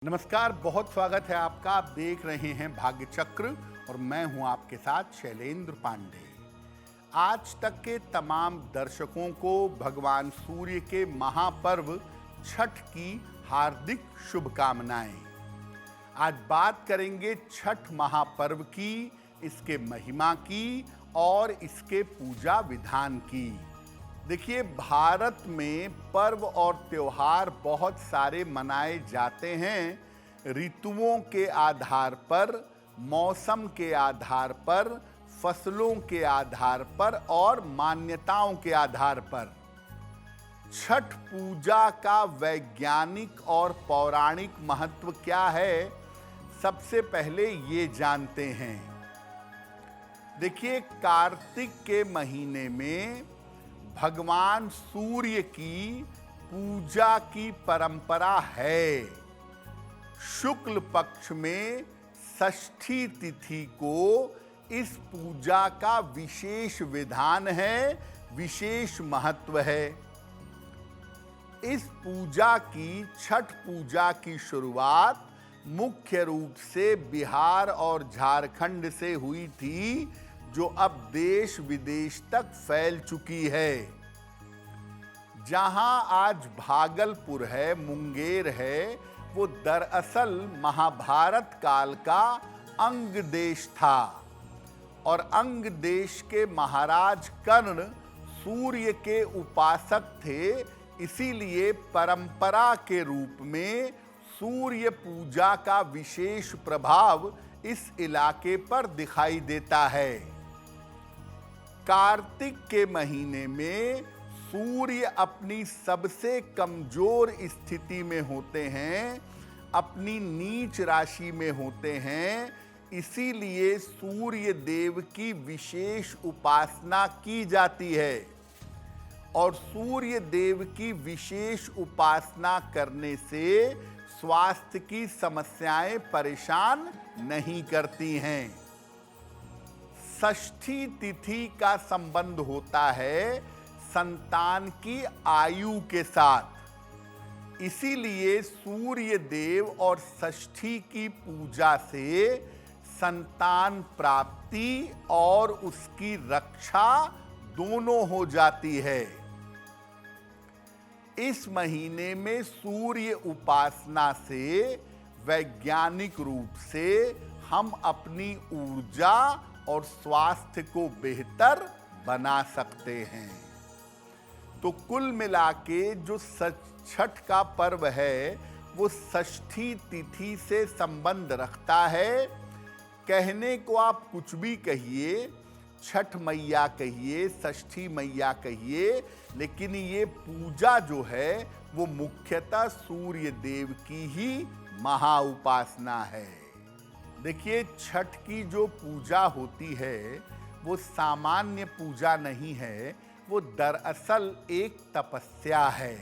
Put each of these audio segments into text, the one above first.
नमस्कार, बहुत स्वागत है आपका। आप देख रहे हैं भाग्य चक्र और मैं हूं आपके साथ शैलेंद्र पांडे। आज तक के तमाम दर्शकों को भगवान सूर्य के महापर्व छठ की हार्दिक शुभकामनाएं। आज बात करेंगे छठ महापर्व की, इसके महिमा की और इसके पूजा विधान की। देखिए, भारत में पर्व और त्योहार बहुत सारे मनाए जाते हैं। ऋतुओं के आधार पर, मौसम के आधार पर, फसलों के आधार पर और मान्यताओं के आधार पर। छठ पूजा का वैज्ञानिक और पौराणिक महत्व क्या है, सबसे पहले ये जानते हैं। देखिए, कार्तिक के महीने में भगवान सूर्य की पूजा की परंपरा है। शुक्ल पक्ष में षष्ठी तिथि को इस पूजा का विशेष विधान है, विशेष महत्व है। इस पूजा की, छठ पूजा की शुरुआत मुख्य रूप से बिहार और झारखंड से हुई थी, जो अब देश विदेश तक फैल चुकी है। जहां आज भागलपुर है, मुंगेर है, वो दरअसल महाभारत काल का अंग देश था और अंग देश के महाराज कर्ण सूर्य के उपासक थे। इसीलिए परंपरा के रूप में सूर्य पूजा का विशेष प्रभाव इस इलाके पर दिखाई देता है। कार्तिक के महीने में सूर्य अपनी सबसे कमजोर स्थिति में होते हैं, अपनी नीच राशि में होते हैं। इसीलिए सूर्य देव की विशेष उपासना की जाती है और सूर्य देव की विशेष उपासना करने से स्वास्थ्य की समस्याएं परेशान नहीं करती हैं। षष्ठी तिथि का संबंध होता है संतान की आयु के साथ। इसीलिए सूर्य देव और षष्ठी की पूजा से संतान प्राप्ति और उसकी रक्षा दोनों हो जाती है। इस महीने में सूर्य उपासना से वैज्ञानिक रूप से हम अपनी ऊर्जा और स्वास्थ्य को बेहतर बना सकते हैं। तो कुल मिलाके जो छठ का पर्व है वो षष्ठी तिथि से संबंध रखता है। कहने को आप कुछ भी कहिए, छठ मैया कहिए, षष्ठी मैया कहिए, लेकिन ये पूजा जो है वो मुख्यतः सूर्य देव की ही महा उपासना है। देखिए, छठ की जो पूजा होती है वो सामान्य पूजा नहीं है, वो दरअसल एक तपस्या है।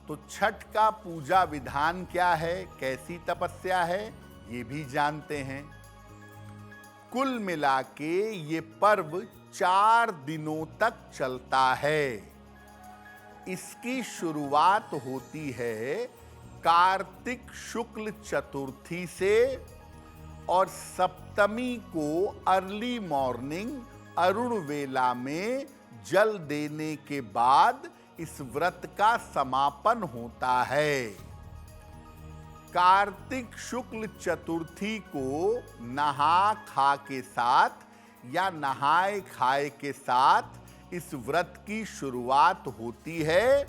तो छठ का पूजा विधान क्या है, कैसी तपस्या है, ये भी जानते हैं। कुल मिलाके ये पर्व 4 दिनों तक चलता है। इसकी शुरुआत होती है कार्तिक शुक्ल चतुर्थी से और सप्तमी को अर्ली मॉर्निंग अरुण वेला में जल देने के बाद इस व्रत का समापन होता है। कार्तिक शुक्ल चतुर्थी को नहा खा के साथ या नहाए खाए के साथ इस व्रत की शुरुआत होती है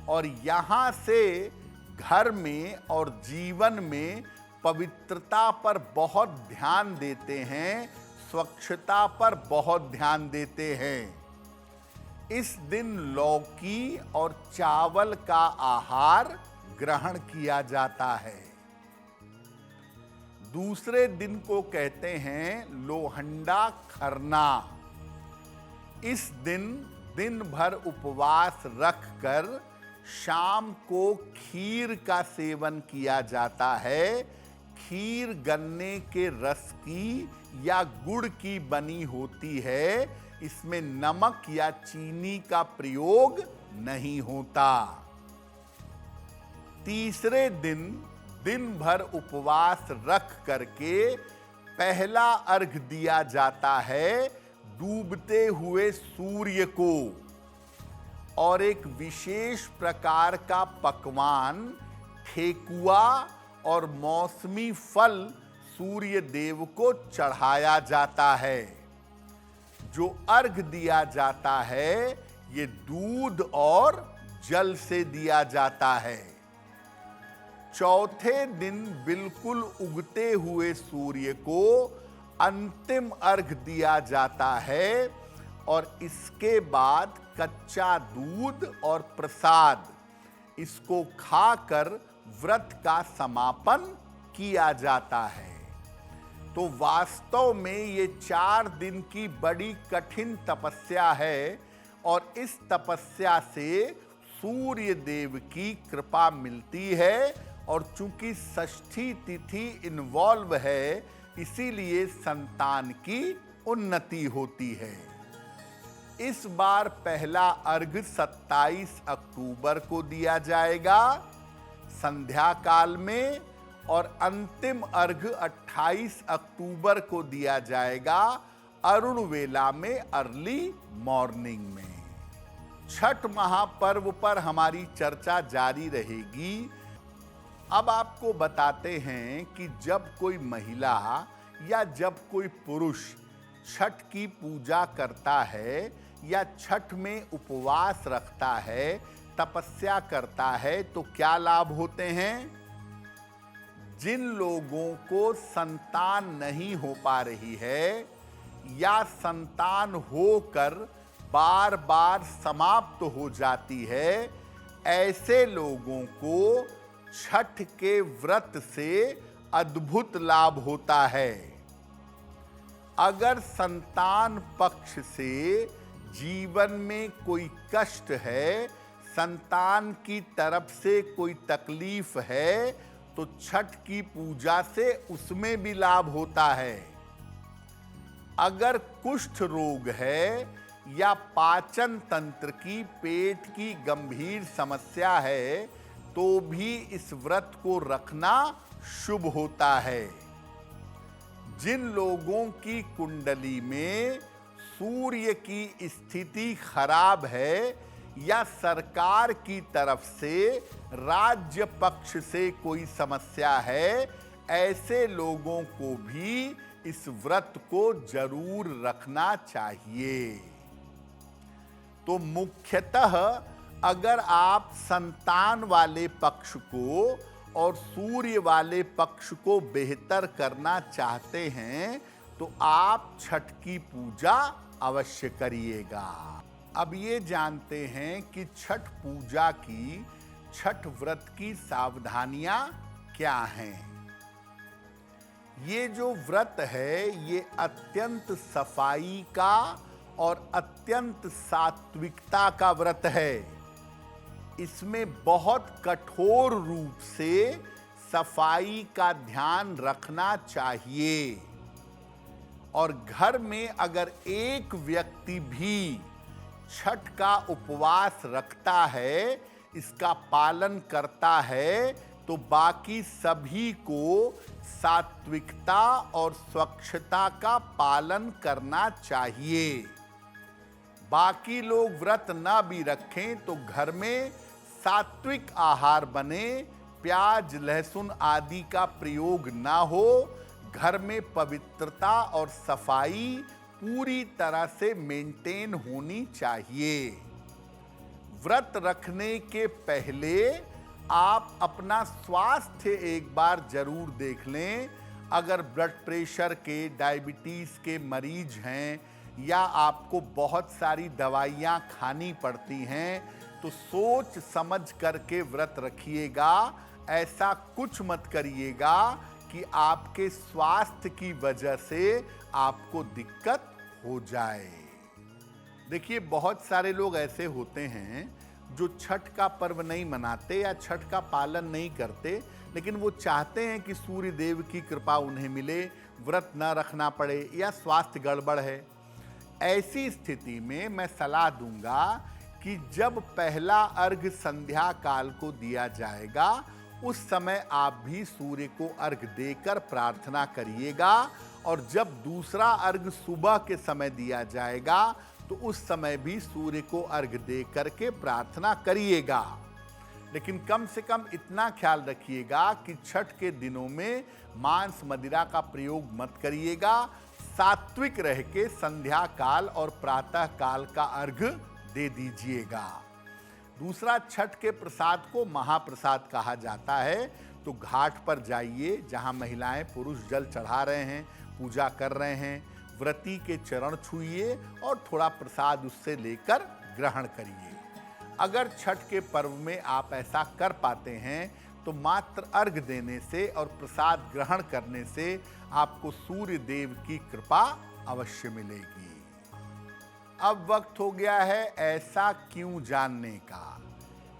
और यहाँ से घर में और जीवन में पवित्रता पर बहुत ध्यान देते हैं, स्वच्छता पर बहुत ध्यान देते हैं। इस दिन लौकी और चावल का आहार ग्रहण किया जाता है। दूसरे दिन को कहते हैं लोहंडा खरना। इस दिन दिन भर उपवास रखकर शाम को खीर का सेवन किया जाता है। खीर गन्ने के रस की या गुड़ की बनी होती है। इसमें नमक या चीनी का प्रयोग नहीं होता। तीसरे दिन दिन भर उपवास रख करके पहला अर्घ दिया जाता है डूबते हुए सूर्य को। और एक विशेष प्रकार का पकवान ठेकुआ और मौसमी फल सूर्य देव को चढ़ाया जाता है। जो अर्घ दिया जाता है ये दूध और जल से दिया जाता है। चौथे दिन बिल्कुल उगते हुए सूर्य को अंतिम अर्घ दिया जाता है और इसके बाद कच्चा दूध और प्रसाद इसको खाकर व्रत का समापन किया जाता है। तो वास्तव में ये 4 दिन की बड़ी कठिन तपस्या है और इस तपस्या से सूर्य देव की कृपा मिलती है। और चूंकि षष्ठी तिथि इन्वॉल्व है इसीलिए संतान की उन्नति होती है। इस बार पहला अर्घ 27 अक्टूबर को दिया जाएगा संध्या काल में और अंतिम अर्घ 28 अक्टूबर को दिया जाएगा अरुण वेला में, अर्ली मॉर्निंग में। छठ महापर्व पर हमारी चर्चा जारी रहेगी। अब आपको बताते हैं कि जब कोई महिला या जब कोई पुरुष छठ की पूजा करता है या छठ में उपवास रखता है, तपस्या करता है, तो क्या लाभ होते हैं। जिन लोगों को संतान नहीं हो पा रही है या संतान होकर बार बार समाप्त हो जाती है, ऐसे लोगों को छठ के व्रत से अद्भुत लाभ होता है। अगर संतान पक्ष से जीवन में कोई कष्ट है, संतान की तरफ से कोई तकलीफ है, तो छठ की पूजा से उसमें भी लाभ होता है। अगर कुष्ठ रोग है या पाचन तंत्र की, पेट की गंभीर समस्या है, तो भी इस व्रत को रखना शुभ होता है। जिन लोगों की कुंडली में सूर्य की स्थिति खराब है या सरकार की तरफ से राज्य पक्ष से कोई समस्या है, ऐसे लोगों को भी इस व्रत को जरूर रखना चाहिए। तो मुख्यतः अगर आप संतान वाले पक्ष को और सूर्य वाले पक्ष को बेहतर करना चाहते हैं तो आप छठ की पूजा अवश्य करिएगा। अब ये जानते हैं कि छठ पूजा की, छठ व्रत की सावधानियां क्या हैं। ये जो व्रत है ये अत्यंत सफाई का और अत्यंत सात्विकता का व्रत है। इसमें बहुत कठोर रूप से सफाई का ध्यान रखना चाहिए और घर में अगर एक व्यक्ति भी छठ का उपवास रखता है, इसका पालन करता है, तो बाकी सभी को सात्विकता और स्वच्छता का पालन करना चाहिए। बाकी लोग व्रत ना भी रखें तो घर में सात्विक आहार बने, प्याज लहसुन आदि का प्रयोग ना हो, घर में पवित्रता और सफाई पूरी तरह से मेंटेन होनी चाहिए। व्रत रखने के पहले आप अपना स्वास्थ्य एक बार जरूर देख लें। अगर ब्लड प्रेशर के, डायबिटीज के मरीज हैं या आपको बहुत सारी दवाइयाँ खानी पड़ती हैं तो सोच समझ करके व्रत रखिएगा। ऐसा कुछ मत करिएगा कि आपके स्वास्थ्य की वजह से आपको दिक्कत हो जाए। देखिए, बहुत सारे लोग ऐसे होते हैं जो छठ का पर्व नहीं मनाते या छठ का पालन नहीं करते, लेकिन वो चाहते हैं कि सूर्य देव की कृपा उन्हें मिले, व्रत न रखना पड़े या स्वास्थ्य गड़बड़ है। ऐसी स्थिति में मैं सलाह दूंगा कि जब पहला अर्घ संध्या काल को दिया जाएगा, उस समय आप भी सूर्य को अर्घ देकर प्रार्थना करिएगा। और जब दूसरा अर्घ सुबह के समय दिया जाएगा तो उस समय भी सूर्य को अर्घ दे करके प्रार्थना करिएगा। लेकिन कम से कम इतना ख्याल रखिएगा कि छठ के दिनों में मांस मदिरा का प्रयोग मत करिएगा। सात्विक रह के संध्या काल और प्रातः काल का अर्घ दे दीजिएगा। दूसरा, छठ के प्रसाद को महाप्रसाद कहा जाता है। तो घाट पर जाइए, जहां महिलाएं पुरुष जल चढ़ा रहे हैं, पूजा कर रहे हैं, व्रती के चरण छूइए और थोड़ा प्रसाद उससे लेकर ग्रहण करिए। अगर छठ के पर्व में आप ऐसा कर पाते हैं तो मात्र अर्घ देने से और प्रसाद ग्रहण करने से आपको सूर्य देव की कृपा अवश्य मिलेगी। अब वक्त हो गया है ऐसा क्यों जानने का।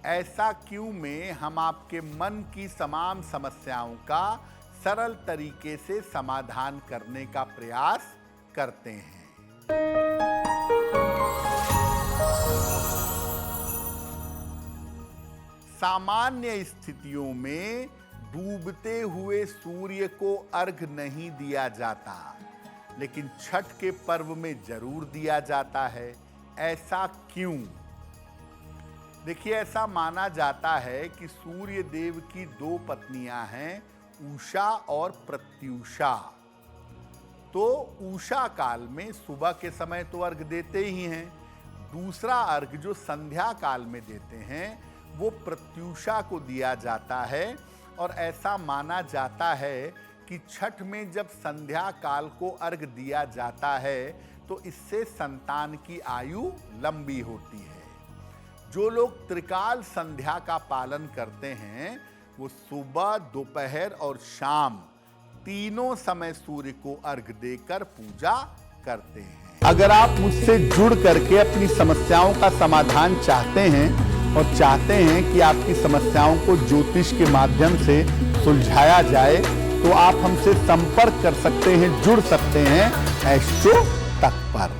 ऐसा क्यों में हम आपके मन की तमाम समस्याओं का सरल तरीके से समाधान करने का प्रयास करते हैं। सामान्य स्थितियों में डूबते हुए सूर्य को अर्घ नहीं दिया जाता, लेकिन छठ के पर्व में जरूर दिया जाता है। ऐसा क्यों? देखिए, ऐसा माना जाता है कि सूर्य देव की दो पत्नियां हैं, उषा और प्रत्यूषा। तो उषा काल में सुबह के समय तो अर्घ देते ही हैं। दूसरा अर्घ जो संध्या काल में देते हैं वो प्रत्यूषा को दिया जाता है। और ऐसा माना जाता है कि छठ में जब संध्या काल को अर्घ दिया जाता है तो इससे संतान की आयु लंबी होती है। जो लोग त्रिकाल संध्या का पालन करते हैं वो सुबह, दोपहर और शाम तीनों समय सूर्य को अर्घ देकर पूजा करते हैं। अगर आप मुझसे जुड़ करके अपनी समस्याओं का समाधान चाहते हैं और चाहते हैं कि आपकी समस्याओं को ज्योतिष के माध्यम से सुलझाया जाए तो आप हमसे संपर्क कर सकते हैं, जुड़ सकते हैं एस्ट्रो तक पर।